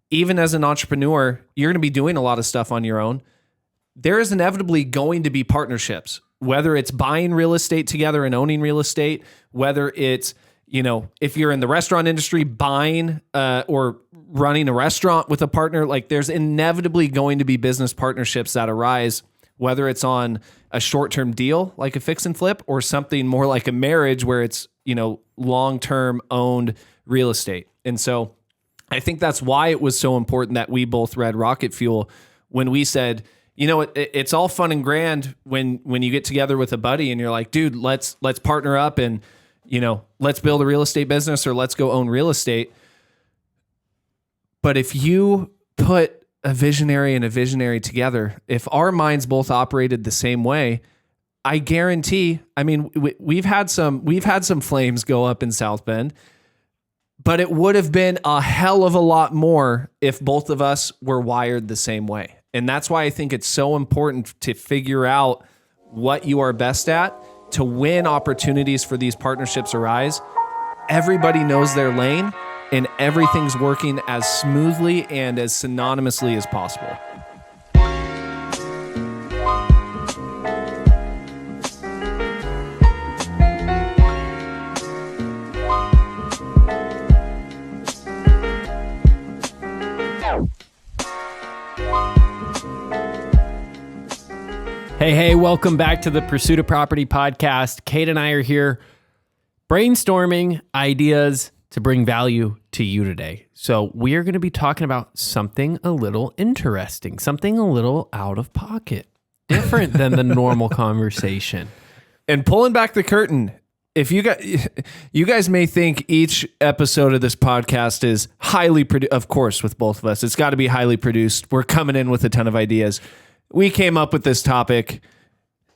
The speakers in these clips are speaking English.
even as an entrepreneur, you're going to be doing a lot of stuff on your own. There is inevitably going to be partnerships, whether it's buying real estate together and owning real estate, whether it's, if you're in the restaurant industry, buying or running a restaurant with a partner, like there's inevitably going to be business partnerships that arise, whether it's on a short-term deal like a fix and flip or something more like a marriage where it's, long-term owned real estate. And so I think that's why it was so important that we both read Rocket Fuel when we said, it's all fun and grand when you get together with a buddy and you're like, dude, let's partner up and, let's build a real estate business or let's go own real estate. But if you put a visionary and a visionary together, if our minds both operated the same way, I guarantee, we've had some flames go up in South Bend, but it would have been a hell of a lot more if both of us were wired the same way. And that's why I think it's so important to figure out what you are best at to win opportunities for these partnerships arise. Everybody knows their lane and everything's working as smoothly and as synonymously as possible. Hey, welcome back to the Pursuit of Property podcast. Cade and I are here brainstorming ideas to bring value to you today. So we are going to be talking about something a little interesting, something a little out of pocket, different than the normal conversation. And pulling back the curtain, if you guys may think each episode of this podcast is highly produced, of course, with both of us, it's got to be highly produced. We're coming in with a ton of ideas. We came up with this topic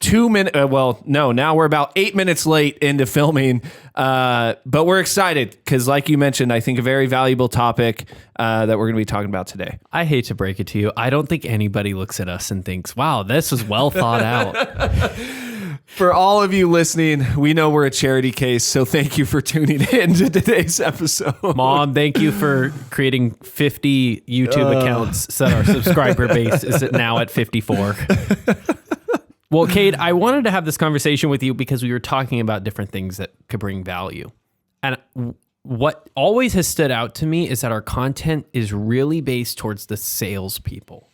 2 minutes. Now we're about 8 minutes late into filming, but we're excited because, like you mentioned, I think a very valuable topic that we're going to be talking about today. I hate to break it to you. I don't think anybody looks at us and thinks, wow, this is well thought out. For all of you listening, we know we're a charity case, so thank you for tuning in to today's episode. Mom, thank you for creating 50 YouTube accounts so our subscriber base is now at 54. Well, Cade, I wanted to have this conversation with you because we were talking about different things that could bring value. And what always has stood out to me is that our content is really based towards the salespeople.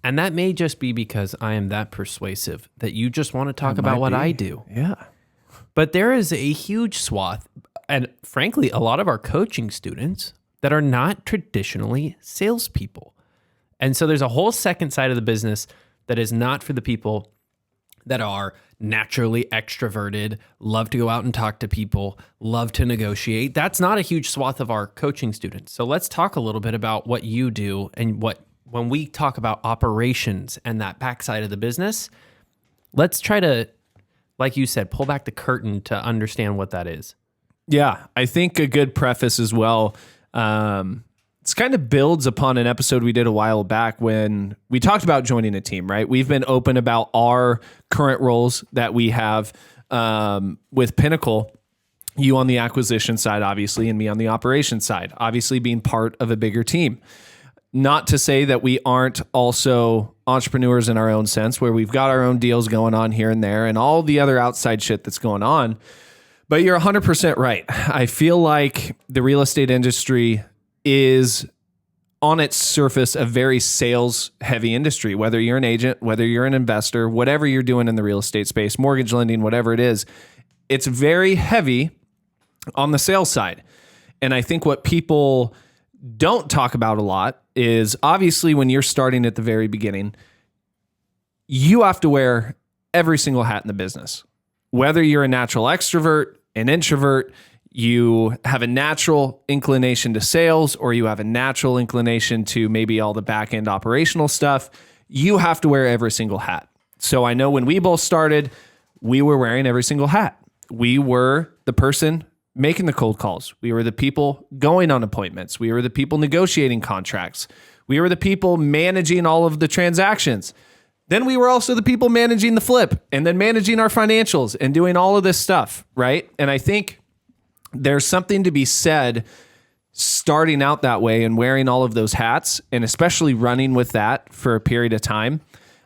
And that may just be because I am that persuasive that you just want to talk about what I do. Yeah. But there is a huge swath, and frankly, a lot of our coaching students that are not traditionally salespeople. And so there's a whole second side of the business that is not for the people that are naturally extroverted, love to go out and talk to people, love to negotiate. That's not a huge swath of our coaching students. So let's talk a little bit about what you do and when we talk about operations and that backside of the business, let's try to, like you said, pull back the curtain to understand what that is. Yeah, I think a good preface as well. This kind of builds upon an episode we did a while back when we talked about joining a team, right? We've been open about our current roles that we have with Pinnacle, you on the acquisition side, obviously, and me on the operations side, obviously being part of a bigger team. Not to say that we aren't also entrepreneurs in our own sense, where we've got our own deals going on here and there and all the other outside shit that's going on. But you're 100% right. I feel like the real estate industry is on its surface a very sales heavy industry, whether you're an agent, whether you're an investor, whatever you're doing in the real estate space, mortgage lending, whatever it is, it's very heavy on the sales side. And I think what people don't talk about a lot is obviously when you're starting at the very beginning, you have to wear every single hat in the business. Whether you're a natural extrovert, an introvert, you have a natural inclination to sales, or you have a natural inclination to maybe all the back end operational stuff, you have to wear every single hat. So I know when we both started, we were wearing every single hat. We were the person making the cold calls. We were the people going on appointments. We were the people negotiating contracts. We were the people managing all of the transactions. Then we were also the people managing the flip and then managing our financials and doing all of this stuff, right? And I think there's something to be said starting out that way and wearing all of those hats, and especially running with that for a period of time.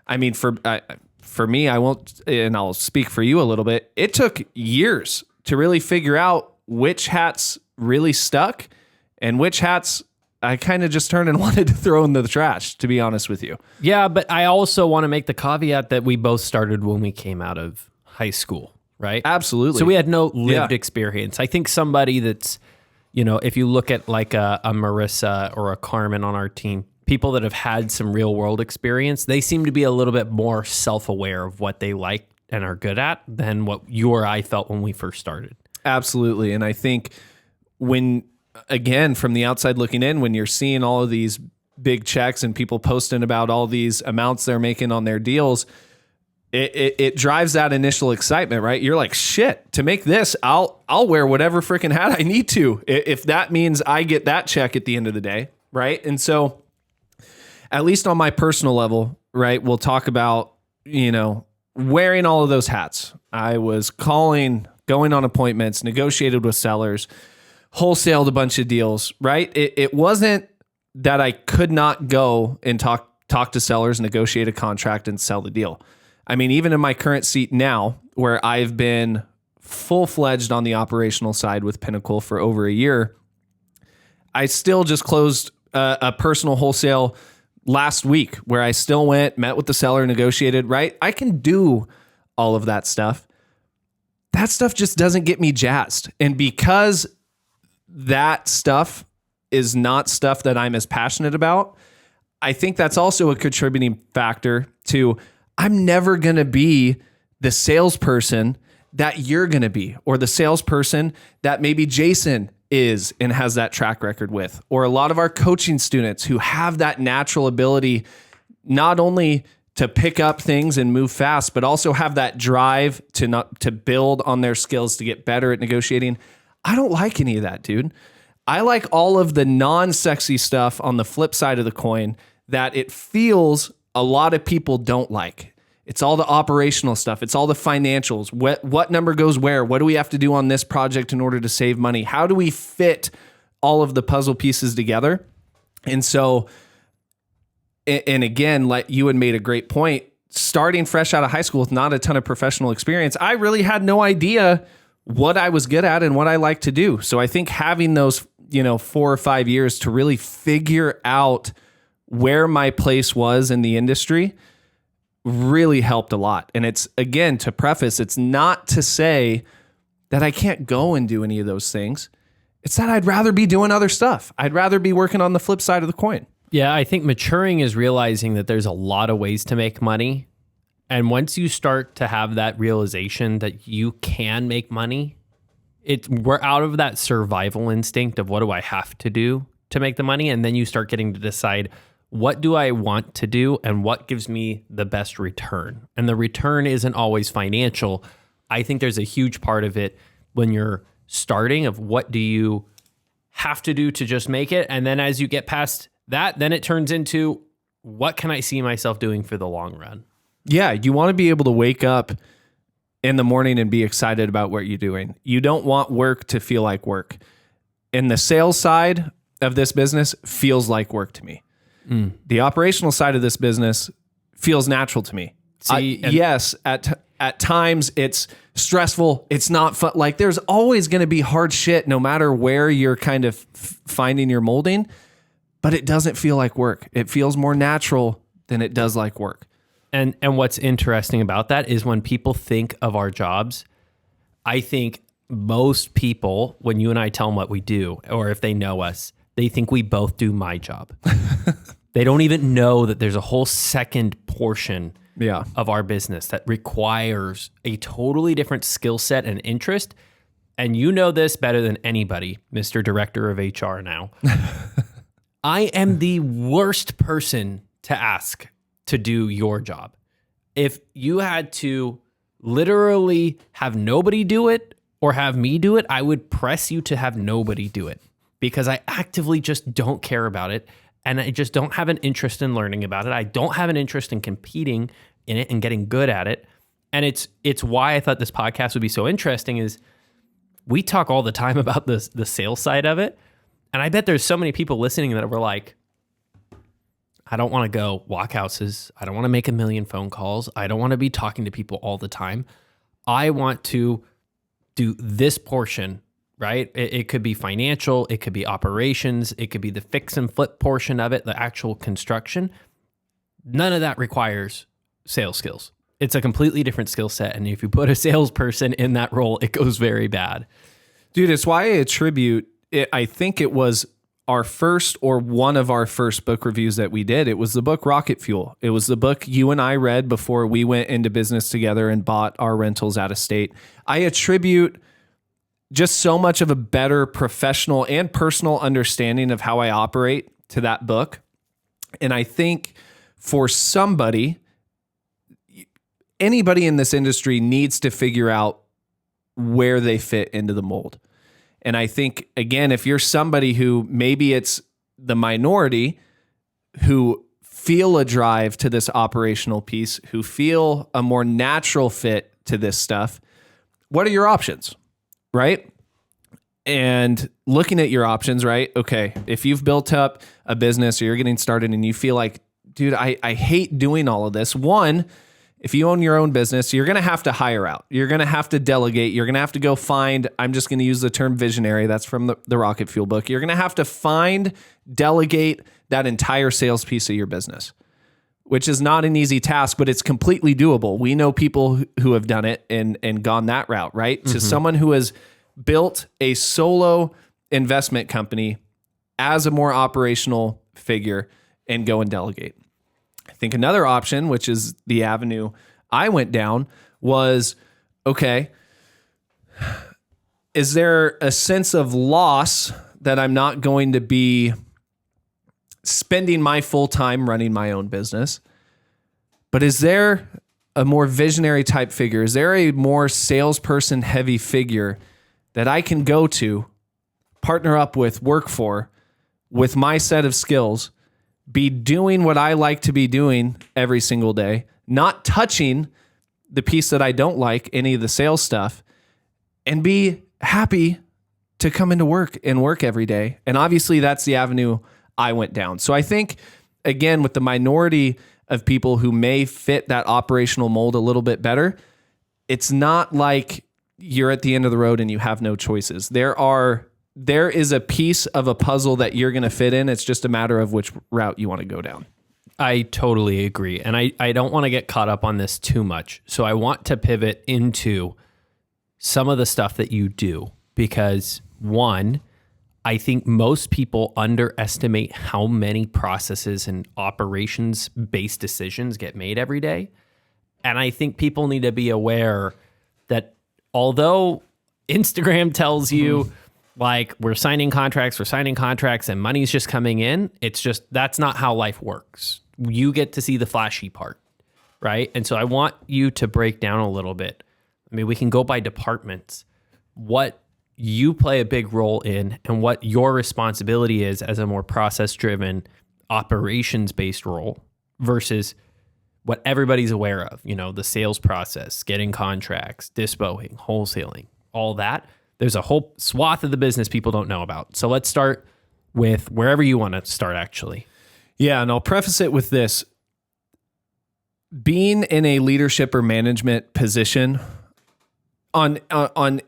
I mean, for me, I won't, and I'll speak for you a little bit. It took years to really figure out which hats really stuck and which hats I kind of just turned and wanted to throw in the trash, to be honest with you. Yeah, but I also want to make the caveat that we both started when we came out of high school, right? Absolutely. So we had no lived experience. I think somebody that's, if you look at like a Marissa or a Carmen on our team, people that have had some real world experience, they seem to be a little bit more self-aware of what they like and are good at than what you or I felt when we first started. Absolutely. And I think when, again, from the outside looking in, when you're seeing all of these big checks and people posting about all these amounts they're making on their deals, it drives that initial excitement, right? You're like, shit, to make this, I'll wear whatever freaking hat I need to, if that means I get that check at the end of the day, right? And so at least on my personal level, right, we'll talk about, wearing all of those hats. I was calling, going on appointments, negotiated with sellers, wholesaled a bunch of deals, right? It wasn't that I could not go and talk to sellers, negotiate a contract, and sell the deal. I mean, even in my current seat now, where I've been full-fledged on the operational side with Pinnacle for over a year, I still just closed a personal wholesale last week where I still went, met with the seller, negotiated, right? I can do all of that stuff. That stuff just doesn't get me jazzed. And because that stuff is not stuff that I'm as passionate about, I think that's also a contributing factor to I'm never going to be the salesperson that you're going to be, or the salesperson that maybe Jason is and has that track record with, or a lot of our coaching students who have that natural ability not only to pick up things and move fast, but also have that drive to build on their skills to get better at negotiating. I don't like any of that, dude. I like all of the non-sexy stuff on the flip side of the coin that it feels a lot of people don't like. It's all the operational stuff. It's all the financials. What number goes where? What do we have to do on this project in order to save money? How do we fit all of the puzzle pieces together? And so, and again, like you had made a great point, starting fresh out of high school with not a ton of professional experience, I really had no idea what I was good at and what I like to do. So I think having those, 4 or 5 years to really figure out where my place was in the industry really helped a lot. And it's, again, to preface, it's not to say that I can't go and do any of those things. It's that I'd rather be doing other stuff. I'd rather be working on the flip side of the coin. Yeah, I think maturing is realizing that there's a lot of ways to make money. And once you start to have that realization that you can make money, we're out of that survival instinct of what do I have to do to make the money? And then you start getting to decide, what do I want to do and what gives me the best return? And the return isn't always financial. I think there's a huge part of it when you're starting of what do you have to do to just make it? And then as you get past that, then it turns into what can I see myself doing for the long run? Yeah, you want to be able to wake up in the morning and be excited about what you're doing. You don't want work to feel like work. And the sales side of this business feels like work to me. The operational side of this business feels natural to me. Yes, at times it's stressful. It's not fun. Like there's always going to be hard shit no matter where you're kind of finding your molding, but it doesn't feel like work. It feels more natural than it does like work. And what's interesting about that is when people think of our jobs, I think most people, when you and I tell them what we do, or if they know us, they think we both do my job. They don't even know that there's a whole second portion of our business that requires a totally different skill set and interest. And you know this better than anybody, Mr. Director of HR now. I am the worst person to ask to do your job. If you had to literally have nobody do it or have me do it, I would press you to have nobody do it because I actively just don't care about it. And I just don't have an interest in learning about it. I don't have an interest in competing in it and getting good at it. And it's why I thought this podcast would be so interesting is we talk all the time about the sales side of it. And I bet there's so many people listening that were like, I don't want to go walk houses. I don't want to make a million phone calls. I don't want to be talking to people all the time. I want to do this portion, right? It could be financial. It could be operations. It could be the fix and flip portion of it, the actual construction. None of that requires sales skills. It's a completely different skill set. And if you put a salesperson in that role, it goes very bad. Dude, it's why I attribute it. I think it was our first or one of our first book reviews that we did. It was the book Rocket Fuel. It was the book you and I read before we went into business together and bought our rentals out of state. I attribute just so much of a better professional and personal understanding of how I operate to that book. And I think for anybody in this industry needs to figure out where they fit into the mold. And I think, again, if you're somebody who maybe it's the minority who feel a drive to this operational piece, who feel a more natural fit to this stuff, what are your options, right? And looking at your options, right? Okay, if you've built up a business or you're getting started and you feel like, dude, I hate doing all of this. One, if you own your own business, you're going to have to hire out. You're going to have to delegate. You're going to have to go find, I'm just going to use the term visionary. That's from the Rocket Fuel book. You're going to have to find, delegate that entire sales piece of your business, which is not an easy task, but it's completely doable. We know people who have done it and gone that route, right? Mm-hmm. To someone who has built a solo investment company as a more operational figure and go and delegate. I think another option, which is the avenue I went down, was, okay, is there a sense of loss that I'm not going to be spending my full time running my own business? But is there a more visionary type figure? Is there a more salesperson heavy figure that I can go to, partner up with, work for, with my set of skills, be doing what I like to be doing every single day, not touching the piece that I don't like, any of the sales stuff, and be happy to come into work and work every day? And obviously that's the avenue I went down. So I think, again, with the minority of people who may fit that operational mold a little bit better, it's not like you're at the end of the road and you have no choices. There is a piece of a puzzle that you're going to fit in. It's just a matter of which route you want to go down. I totally agree. And I don't want to get caught up on this too much. So I want to pivot into some of the stuff that you do, because one, I think most people underestimate how many processes and operations-based decisions get made every day. And I think people need to be aware that although Instagram tells you, like, we're signing contracts, and money's just coming in, that's not how life works. You get to see the flashy part, right? And so I want you to break down a little bit. I mean, we can go by departments, what you play a big role in and what your responsibility is as a more process-driven, operations-based role versus what everybody's aware of, the sales process, getting contracts, dispoing, wholesaling, all that. There's a whole swath of the business people don't know about. So let's start with wherever you want to start, actually. Yeah, and I'll preface it with this. Being in a leadership or management position on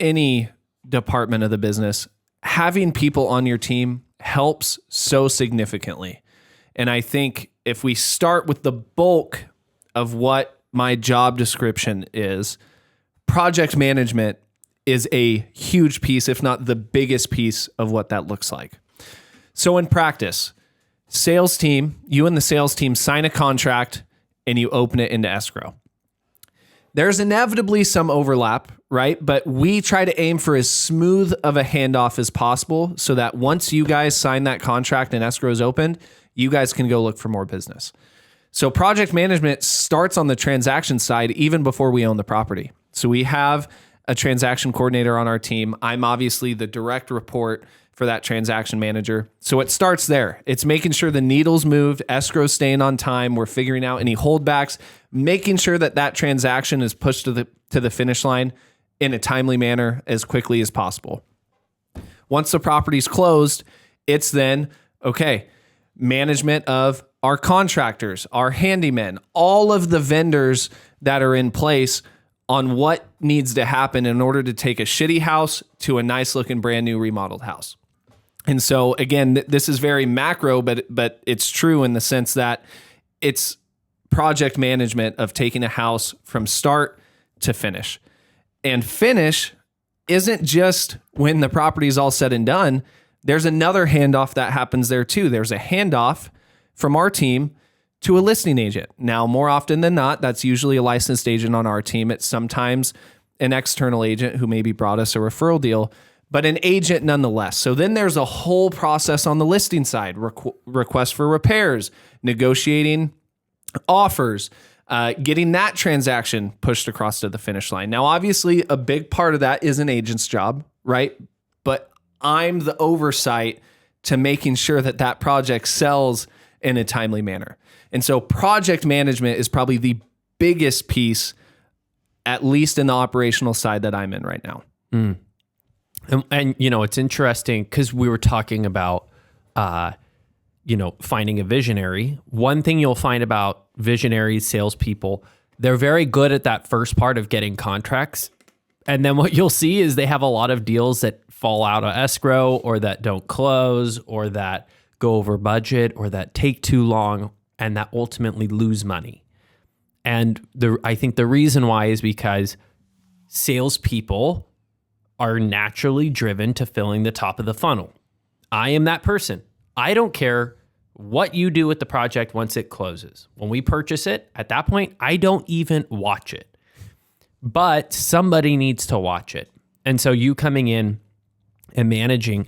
any department of the business, having people on your team helps so significantly. And I think if we start with the bulk of what my job description is, project management is a huge piece, if not the biggest piece of what that looks like. So in practice, sales team, you and the sales team sign a contract and you open it into escrow. There's inevitably some overlap, right? But we try to aim for as smooth of a handoff as possible so that once you guys sign that contract and escrow is opened, you guys can go look for more business. So project management starts on the transaction side even before we own the property. So we have a transaction coordinator on our team. I'm obviously the direct report for that transaction manager. So it starts there. It's making sure the needle's moved, escrow's staying on time. We're figuring out any holdbacks, making sure that transaction is pushed to the finish line in a timely manner as quickly as possible. Once the property's closed, It's then, okay, management of our contractors, our handymen, all of the vendors that are in place on what needs to happen in order to take a shitty house to a nice looking brand new remodeled house. And so again, this is very macro, but it's true in the sense that it's project management of taking a house from start to finish. And finish isn't just when the property is all said and done. There's another handoff that happens there too. There's a handoff from our team to a listing agent. Now, more often than not, that's usually a licensed agent on our team. It's sometimes an external agent who maybe brought us a referral deal, but an agent nonetheless. So then there's a whole process on the listing side, request for repairs, negotiating offers, getting that transaction pushed across to the finish line. Now, obviously, a big part of that is an agent's job, right? But I'm the oversight to making sure that that project sells in a timely manner. And so project management is probably the biggest piece, at least in the operational side that I'm in right now. Mm. And it's interesting because we were talking about, finding a visionary. One thing you'll find about visionaries, salespeople, they're very good at that first part of getting contracts. And then what you'll see is they have a lot of deals that fall out of escrow or that don't close or that go over budget or that take too long and that ultimately lose money. And I think the reason why is because salespeople are naturally driven to filling the top of the funnel. I am that person. I don't care what you do with the project once it closes. When we purchase it, at that point, I don't even watch it. But somebody needs to watch it. And so you coming in and managing,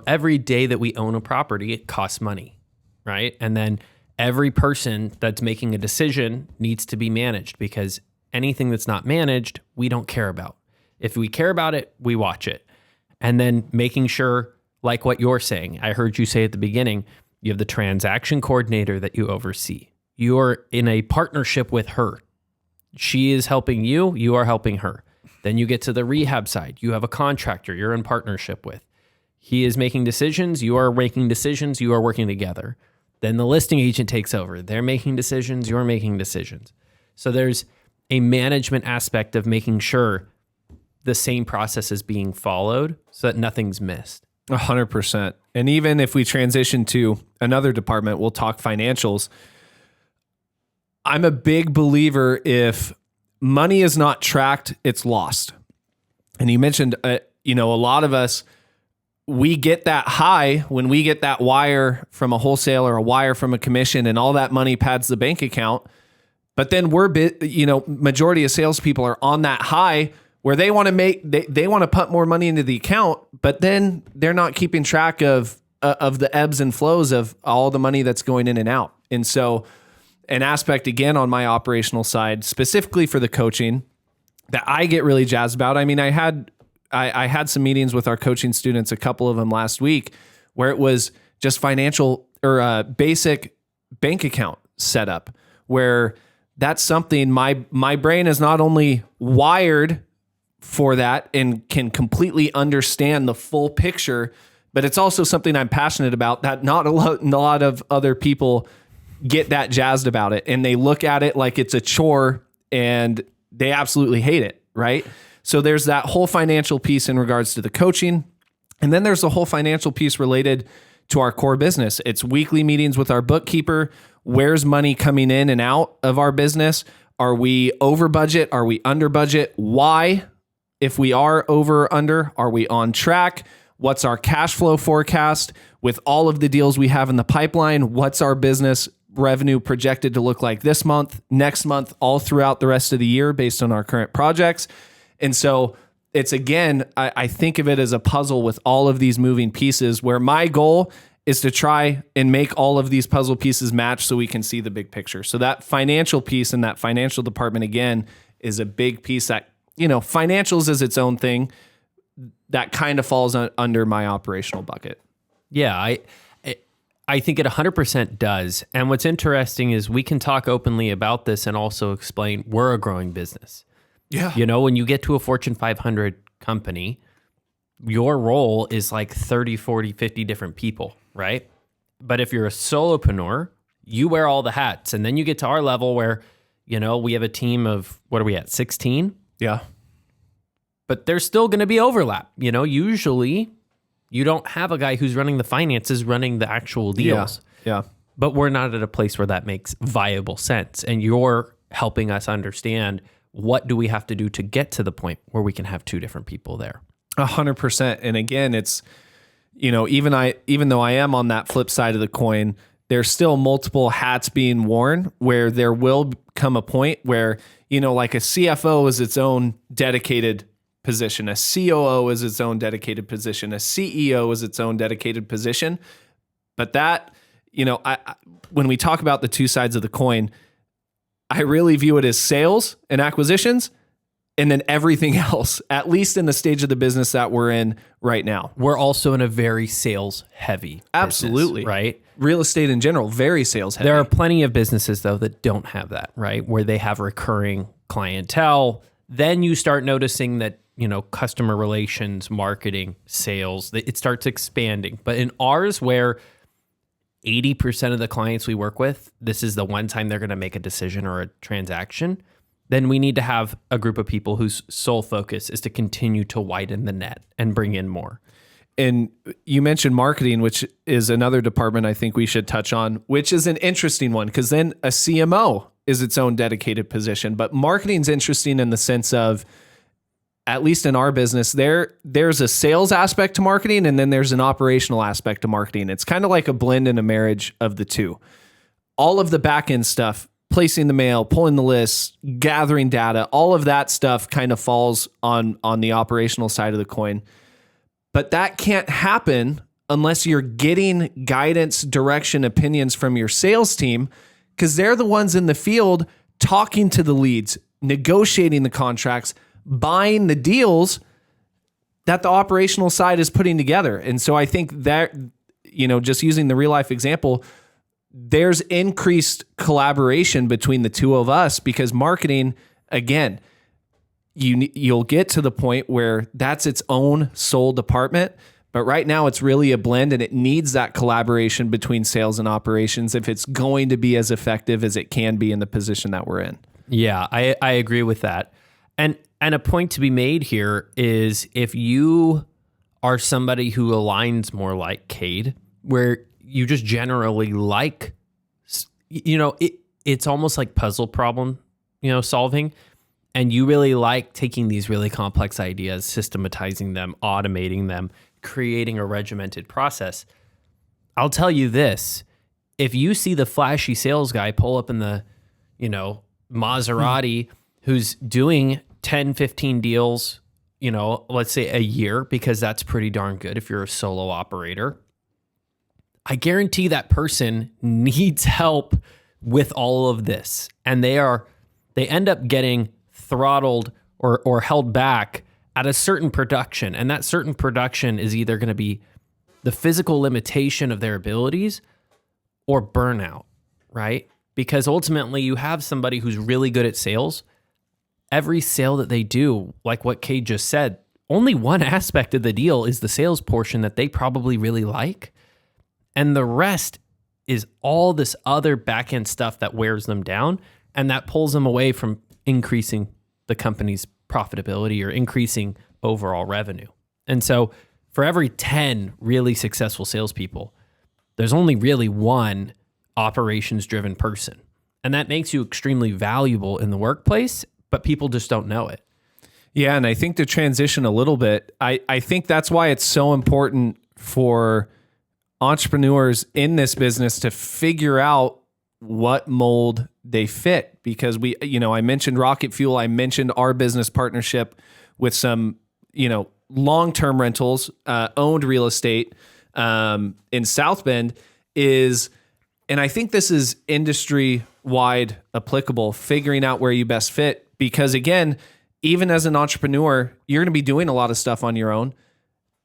every day that we own a property, it costs money, right? And then every person that's making a decision needs to be managed because anything that's not managed, we don't care about. If we care about it, we watch it. And then making sure, like what you're saying, I heard you say at the beginning, you have the transaction coordinator that you oversee. You're in a partnership with her. She is helping you, you are helping her. Then you get to the rehab side. You have a contractor you're in partnership with. He is making decisions, you are making decisions, you are working together. Then the listing agent takes over. They're making decisions, you're making decisions. So there's a management aspect of making sure the same process is being followed so that nothing's missed. 100%. And even if we transition to another department, we'll talk financials. I'm a big believer if money is not tracked, it's lost. And you mentioned, a lot of us, we get that high when we get that wire from a wholesaler, a wire from a commission, and all that money pads the bank account. But then majority of salespeople are on that high where they want to they want to put more money into the account, but then they're not keeping track of the ebbs and flows of all the money that's going in and out. And so an aspect, again, on my operational side, specifically for the coaching, that I get really jazzed about. I mean, I had some meetings with our coaching students, a couple of them last week, where it was just financial or basic bank account setup, where that's something my brain is not only wired for that and can completely understand the full picture, but it's also something I'm passionate about that not a lot of other people get that jazzed about it. And they look at it like it's a chore and they absolutely hate it, right? So there's that whole financial piece in regards to the coaching. And then there's the whole financial piece related to our core business. It's weekly meetings with our bookkeeper. Where's money coming in and out of our business? Are we over budget? Are we under budget? Why? If we are over or under, are we on track? What's our cash flow forecast with all of the deals we have in the pipeline? What's our business revenue projected to look like this month, next month, all throughout the rest of the year based on our current projects? And so it's, again, I think of it as a puzzle with all of these moving pieces where my goal is to try and make all of these puzzle pieces match so we can see the big picture. So that financial piece and that financial department, again, is a big piece that, financials is its own thing that kind of falls under my operational bucket. Yeah, I think it 100% does. And what's interesting is we can talk openly about this and also explain we're a growing business. Yeah. When you get to a Fortune 500 company, your role is like 30, 40, 50 different people, right? But if you're a solopreneur, you wear all the hats. And then you get to our level where, we have a team of, what are we at, 16? Yeah. But there's still going to be overlap. Usually you don't have a guy who's running the finances, running the actual deals. Yeah. But we're not at a place where that makes viable sense. And you're helping us understand, what do we have to do to get to the point where we can have two different people there? 100%. And again, it's, even though I am on that flip side of the coin, there's still multiple hats being worn, where there will come a point where, like a CFO is its own dedicated position, a COO is its own dedicated position, a CEO is its own dedicated position. But that, when we talk about the two sides of the coin, I really view it as sales and acquisitions, and then everything else, at least in the stage of the business that we're in right now. We're also in a very sales heavy Absolutely. business, right? Real estate in general, very sales heavy. There are plenty of businesses, though, that don't have that, right? Where they have recurring clientele. Then you start noticing that, customer relations, marketing, sales, it starts expanding. But in ours, where 80% of the clients we work with, this is the one time they're going to make a decision or a transaction, then we need to have a group of people whose sole focus is to continue to widen the net and bring in more. And you mentioned marketing, which is another department I think we should touch on, which is an interesting one, because then a CMO is its own dedicated position. But marketing's interesting in the sense of, at least in our business, there's a sales aspect to marketing, and then there's an operational aspect to marketing. It's kind of like a blend and a marriage of the two. All of the back end stuff, placing the mail, pulling the lists, gathering data, all of that stuff kind of falls on the operational side of the coin. But that can't happen unless you're getting guidance, direction, opinions from your sales team, because they're the ones in the field talking to the leads, negotiating the contracts, buying the deals that the operational side is putting together. And so I think that, just using the real life example, there's increased collaboration between the two of us, because marketing, again, you'll get to the point where that's its own sole department. But right now it's really a blend, and it needs that collaboration between sales and operations if it's going to be as effective as it can be in the position that we're in. Yeah, I agree with that. And a point to be made here is, if you are somebody who aligns more like Cade, where you just generally like, it's almost like puzzle problem, solving. And you really like taking these really complex ideas, systematizing them, automating them, creating a regimented process. I'll tell you this, if you see the flashy sales guy pull up in the, Maserati, who's doing 10, 15 deals, let's say a year, because that's pretty darn good if you're a solo operator, I guarantee that person needs help with all of this. And they end up getting throttled or held back at a certain production. And that certain production is either going to be the physical limitation of their abilities or burnout, right? Because ultimately you have somebody who's really good at sales. Every sale that they do, like what Cade just said, only one aspect of the deal is the sales portion that they probably really like. And the rest is all this other back-end stuff that wears them down, and that pulls them away from increasing the company's profitability or increasing overall revenue. And so for every 10 really successful salespeople, there's only really one operations-driven person. And that makes you extremely valuable in the workplace, but people just don't know it. Yeah, and I think to transition a little bit, I think that's why it's so important for entrepreneurs in this business to figure out what mold they fit, because I mentioned Rocket Fuel, I mentioned our business partnership with some, long-term rentals, owned real estate in South Bend and I think this is industry-wide applicable, figuring out where you best fit, because again, even as an entrepreneur, you're going to be doing a lot of stuff on your own.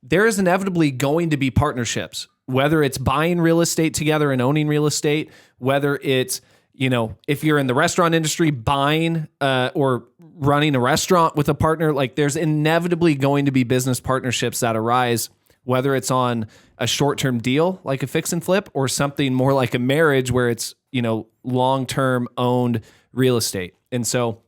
There is inevitably going to be partnerships, whether it's buying real estate together and owning real estate, whether it's, if you're in the restaurant industry, buying or running a restaurant with a partner, like there's inevitably going to be business partnerships that arise, whether it's on a short-term deal like a fix and flip or something more like a marriage where it's, long-term owned real estate. And so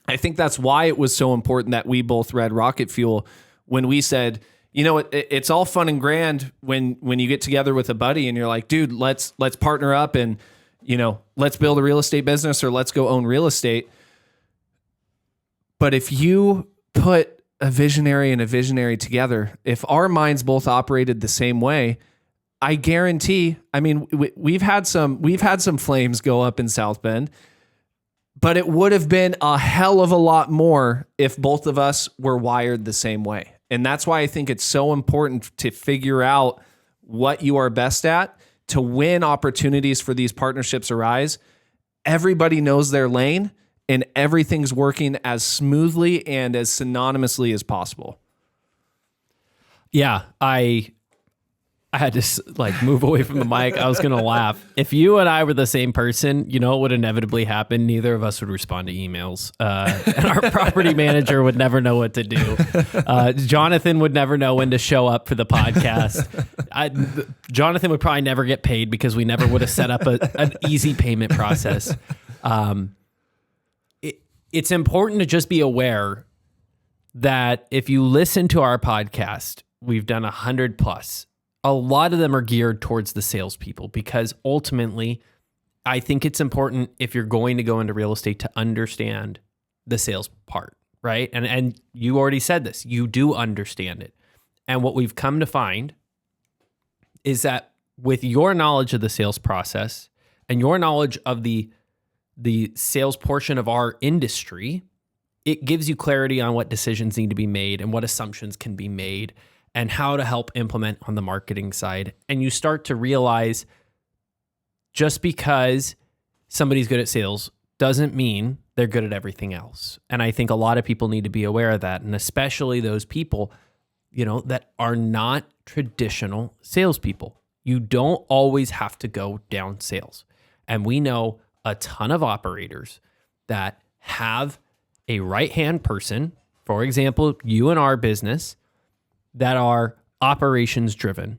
I think that's why it was so important that we both read Rocket Fuel when we said, it's all fun and grand when you get together with a buddy and you're like, dude, let's partner up and, let's build a real estate business or let's go own real estate. But if you put a visionary and a visionary together, if our minds both operated the same way, I guarantee, we've had some flames go up in South Bend, but it would have been a hell of a lot more if both of us were wired the same way. And that's why I think it's so important to figure out what you are best at to when opportunities for these partnerships arise. Everybody knows their lane and everything's working as smoothly and as synonymously as possible. Yeah, I had to move away from the mic. I was going to laugh. If you and I were the same person, what would inevitably happen? Neither of us would respond to emails. And our property manager would never know what to do. Jonathan would never know when to show up for the podcast. Jonathan would probably never get paid because we never would have set up an easy payment process. It's important to just be aware that if you listen to our podcast, we've done 100 plus. A lot of them are geared towards the salespeople because ultimately, I think it's important if you're going to go into real estate to understand the sales part, right? And you already said this, you do understand it. And what we've come to find is that with your knowledge of the sales process and your knowledge of the sales portion of our industry, it gives you clarity on what decisions need to be made and what assumptions can be made and how to help implement on the marketing side. And you start to realize just because somebody's good at sales doesn't mean they're good at everything else. And I think a lot of people need to be aware of that. And especially those people, that are not traditional salespeople. You don't always have to go down sales. And we know a ton of operators that have a right-hand person, for example, you and our business, that are operations driven.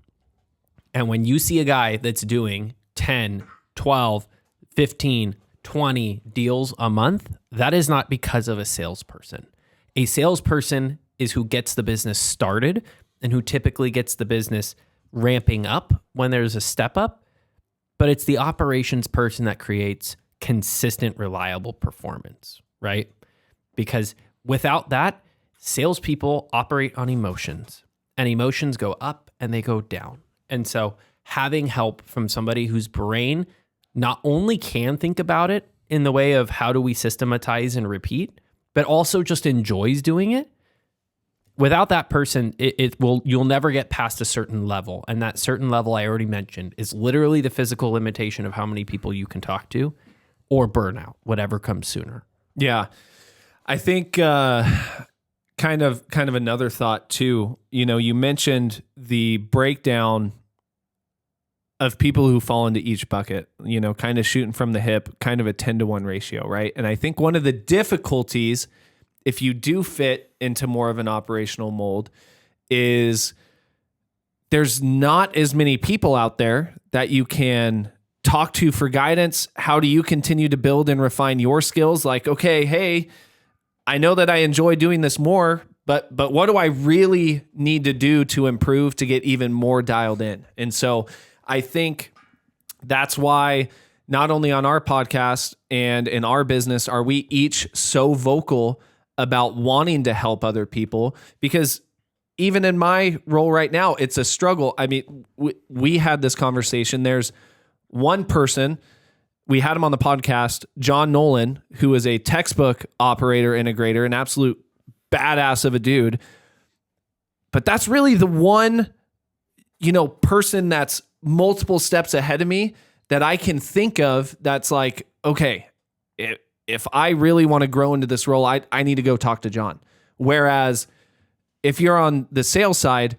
And when you see a guy that's doing 10, 12, 15, 20 deals a month, that is not because of a salesperson. A salesperson is who gets the business started and who typically gets the business ramping up when there's a step up. But it's the operations person that creates consistent, reliable performance, right? Because without that, salespeople operate on emotions, and emotions go up and they go down. And so having help from somebody whose brain not only can think about it in the way of how do we systematize and repeat, but also just enjoys doing it. Without that person, you'll never get past a certain level. And that certain level I already mentioned is literally the physical limitation of how many people you can talk to, or burnout, whatever comes sooner. Yeah. I think kind of another thought too, you mentioned the breakdown of people who fall into each bucket, kind of shooting from the hip, kind of a 10-to-1 ratio, right? And I think one of the difficulties, if you do fit into more of an operational mold, is there's not as many people out there that you can talk to for guidance. How do you continue to build and refine your skills? Like, okay, hey, I know that I enjoy doing this more, but what do I really need to do to improve to get even more dialed in? And so I think that's why not only on our podcast and in our business are we each so vocal about wanting to help other people, because even in my role right now, it's a struggle. I mean, we had this conversation. There's one person, we had him on the podcast, John Nolan, who is a textbook operator integrator, an absolute badass of a dude. But that's really the one, person that's multiple steps ahead of me that I can think of that's like, okay, if I really want to grow into this role, I need to go talk to John. Whereas if you're on the sales side,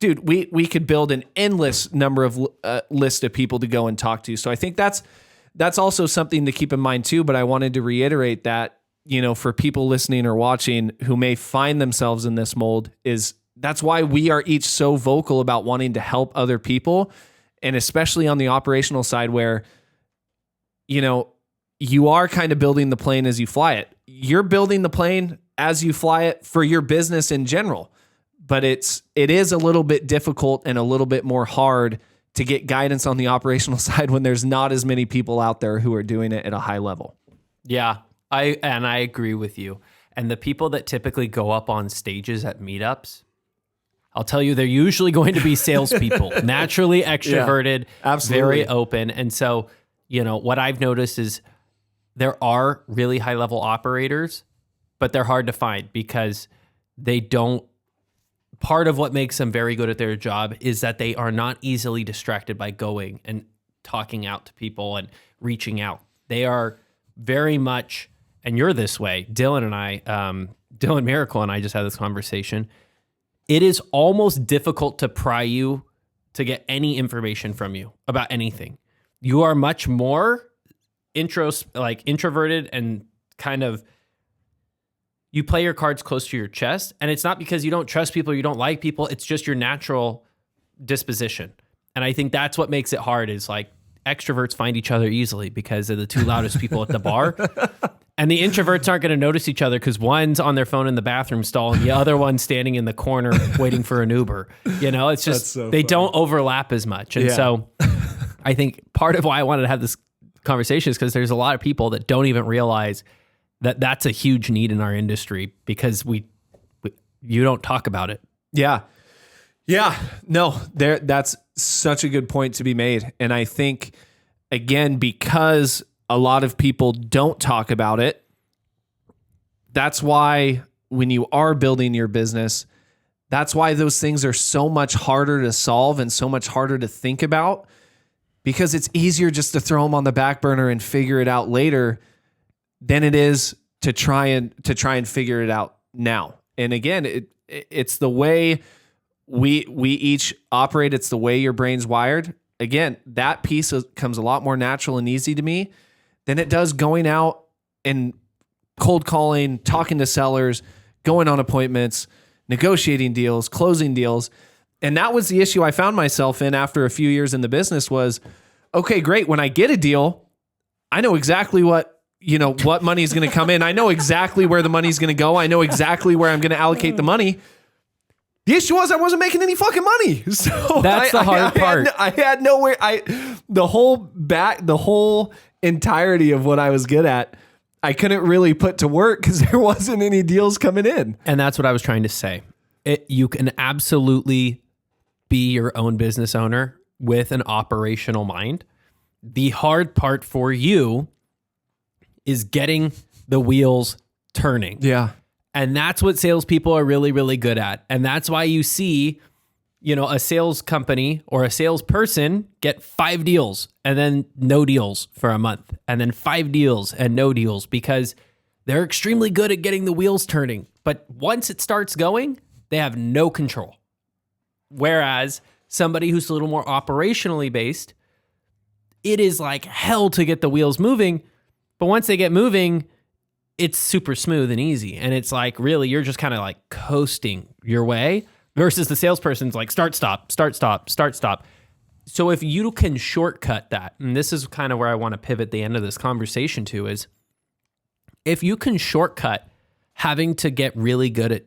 dude, we could build an endless number of list of people to go and talk to. So I think that's that's also something to keep in mind too. But I wanted to reiterate that, for people listening or watching who may find themselves in this mold, is that's why we are each so vocal about wanting to help other people. And especially on the operational side where, you are kind of building the plane as you fly it. You're building the plane as you fly it for your business in general. But it is a little bit difficult and a little bit more hard to get guidance on the operational side when there's not as many people out there who are doing it at a high level. Yeah, I agree with you. And the people that typically go up on stages at meetups, I'll tell you, they're usually going to be salespeople, naturally extroverted, very open. And so, what I've noticed is there are really high level operators, but they're hard to find because they don't. Part of what makes them very good at their job is that they are not easily distracted by going and talking out to people and reaching out. They are very much, and you're this way, Dylan Miracle and I just had this conversation. It is almost difficult to pry you to get any information from you about anything. You are much more introverted and kind of, you play your cards close to your chest, and it's not because you don't trust people, you don't like people, it's just your natural disposition. And I think that's what makes it hard is like extroverts find each other easily because they're the two loudest people at the bar. And the introverts aren't going to notice each other because one's on their phone in the bathroom stall and the other one's standing in the corner waiting for an Uber. It's just, so they don't overlap as much. And so I think part of why I wanted to have this conversation is because there's a lot of people that don't even realize that that's a huge need in our industry because you don't talk about it. Yeah. No, that's such a good point to be made. And I think, again, because a lot of people don't talk about it, that's why when you are building your business, that's why those things are so much harder to solve and so much harder to think about, because it's easier just to throw them on the back burner and figure it out later than it is to try and figure it out now. And again, it's the way we each operate. It's the way your brain's wired. Again, that piece comes a lot more natural and easy to me than it does going out and cold calling, talking to sellers, going on appointments, negotiating deals, closing deals. And that was the issue I found myself in after a few years in the business was, okay, great. When I get a deal, I know exactly what money is going to come in. I know exactly where the money's going to go. I know exactly where I'm going to allocate the money. The issue was I wasn't making any fucking money. So that's the hard part. I had nowhere. The whole entirety of what I was good at, I couldn't really put to work because there wasn't any deals coming in. And that's what I was trying to say. You can absolutely be your own business owner with an operational mind. The hard part for you is getting the wheels turning. Yeah. And that's what salespeople are really, really good at. And that's why you see, a sales company or a salesperson get 5 deals and then no deals for a month and then 5 deals and no deals because they're extremely good at getting the wheels turning. But once it starts going, they have no control. Whereas somebody who's a little more operationally based, it is like hell to get the wheels moving. But once they get moving, it's super smooth and easy. And it's like, really, you're just kind of like coasting your way versus the salesperson's like start, stop, start, stop, start, stop. So if you can shortcut that, and this is kind of where I want to pivot the end of this conversation to, is if you can shortcut having to get really good at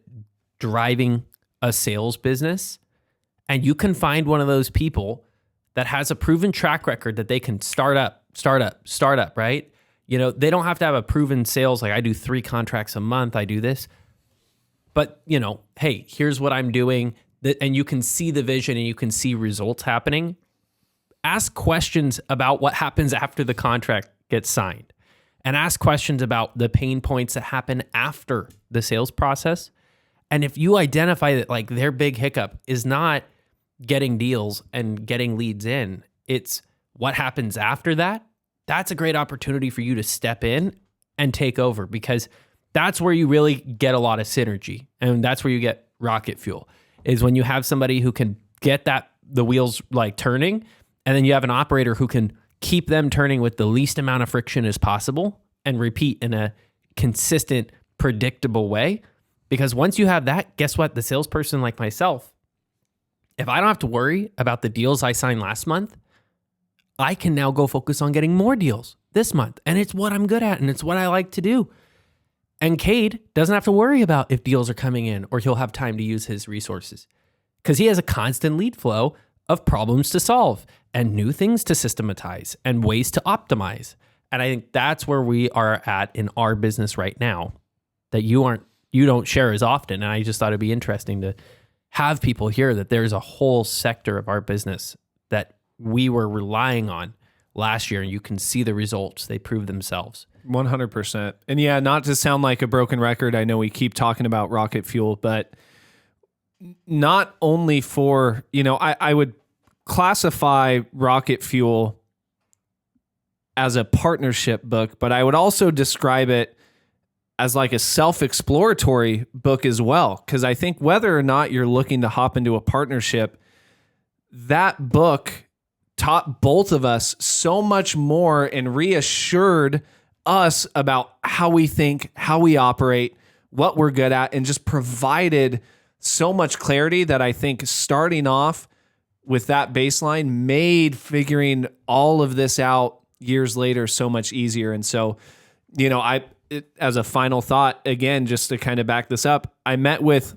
driving a sales business, and you can find one of those people that has a proven track record that they can start up, right? They don't have to have a proven sales, like I do 3 contracts a month, I do this. But, hey, here's what I'm doing. And you can see the vision and you can see results happening. Ask questions about what happens after the contract gets signed. And ask questions about the pain points that happen after the sales process. And if you identify that like their big hiccup is not getting deals and getting leads in, it's what happens after that, that's a great opportunity for you to step in and take over, because that's where you really get a lot of synergy. And that's where you get rocket fuel, is when you have somebody who can get the wheels like turning, and then you have an operator who can keep them turning with the least amount of friction as possible and repeat in a consistent, predictable way. Because once you have that, guess what? The salesperson like myself, if I don't have to worry about the deals I signed last month, I can now go focus on getting more deals this month. And it's what I'm good at and it's what I like to do. And Cade doesn't have to worry about if deals are coming in or he'll have time to use his resources because he has a constant lead flow of problems to solve and new things to systematize and ways to optimize. And I think that's where we are at in our business right now that you don't share as often. And I just thought it'd be interesting to have people hear that there's a whole sector of our business that we were relying on last year and you can see the results. They prove themselves. 100%. And yeah, not to sound like a broken record, I know we keep talking about rocket fuel, but not only for, I would classify rocket fuel as a partnership book, but I would also describe it as like a self-exploratory book as well. Because I think whether or not you're looking to hop into a partnership, that book taught both of us so much more and reassured us about how we think, how we operate, what we're good at, and just provided so much clarity that I think starting off with that baseline made figuring all of this out years later so much easier. And so, as a final thought, again, just to kind of back this up, I met with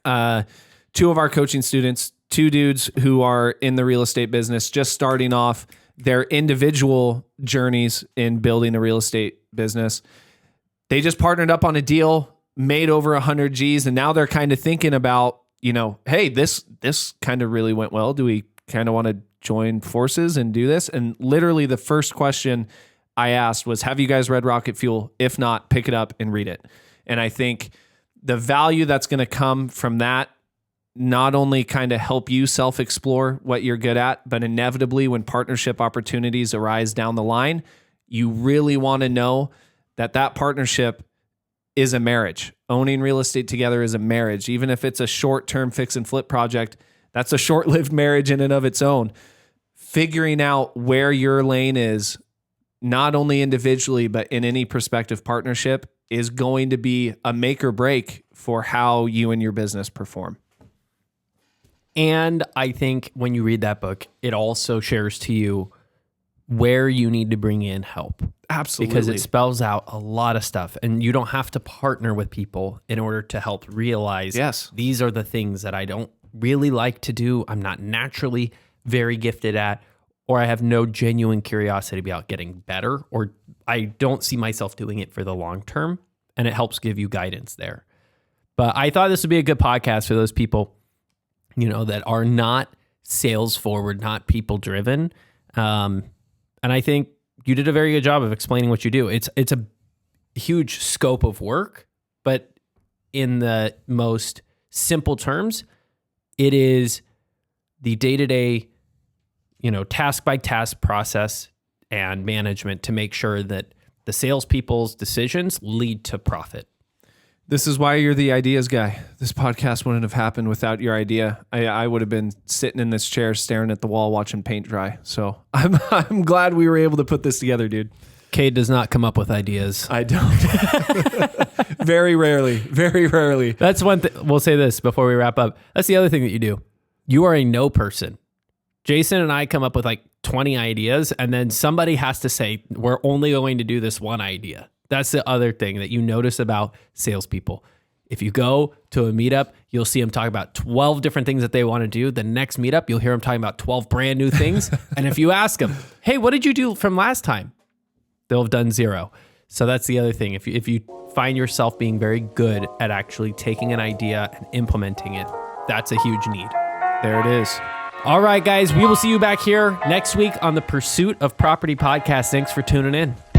two of our coaching students, two dudes who are in the real estate business, just starting off their individual journeys in building a real estate business. They just partnered up on a deal, made over 100 G's, and now they're kind of thinking about, hey, this kind of really went well. Do we kind of want to join forces and do this? And literally the first question I asked was, have you guys read Rocket Fuel? If not, pick it up and read it. And I think the value that's going to come from that not only kind of help you self-explore what you're good at, but inevitably when partnership opportunities arise down the line, you really want to know that partnership is a marriage. Owning real estate together is a marriage. Even if it's a short-term fix and flip project, that's a short-lived marriage in and of its own. Figuring out where your lane is, not only individually, but in any prospective partnership, is going to be a make or break for how you and your business perform. And I think when you read that book, it also shares to you where you need to bring in help. Absolutely. Because it spells out a lot of stuff and you don't have to partner with people in order to help realize, yes, these are the things that I don't really like to do. I'm not naturally very gifted at, or I have no genuine curiosity about getting better, or I don't see myself doing it for the long term. And it helps give you guidance there. But I thought this would be a good podcast for those people that are not sales forward, not people driven. And I think you did a very good job of explaining what you do. It's a huge scope of work, but in the most simple terms, it is the day-to-day, task by task process and management to make sure that the salespeople's decisions lead to profit. This is why you're the ideas guy. This podcast wouldn't have happened without your idea. I would have been sitting in this chair staring at the wall watching paint dry. So I'm glad we were able to put this together, dude. Cade does not come up with ideas. I don't. Very rarely. Very rarely. That's one thing. We'll say this before we wrap up. That's the other thing that you do. You are a no person. Jason and I come up with like 20 ideas, and then somebody has to say, we're only going to do this one idea. That's the other thing that you notice about salespeople. If you go to a meetup, you'll see them talk about 12 different things that they want to do. The next meetup, you'll hear them talking about 12 brand new things. And if you ask them, hey, what did you do from last time? They'll have done 0. So that's the other thing. If you find yourself being very good at actually taking an idea and implementing it, that's a huge need. There it is. All right, guys, we will see you back here next week on the Pursuit of Property podcast. Thanks for tuning in.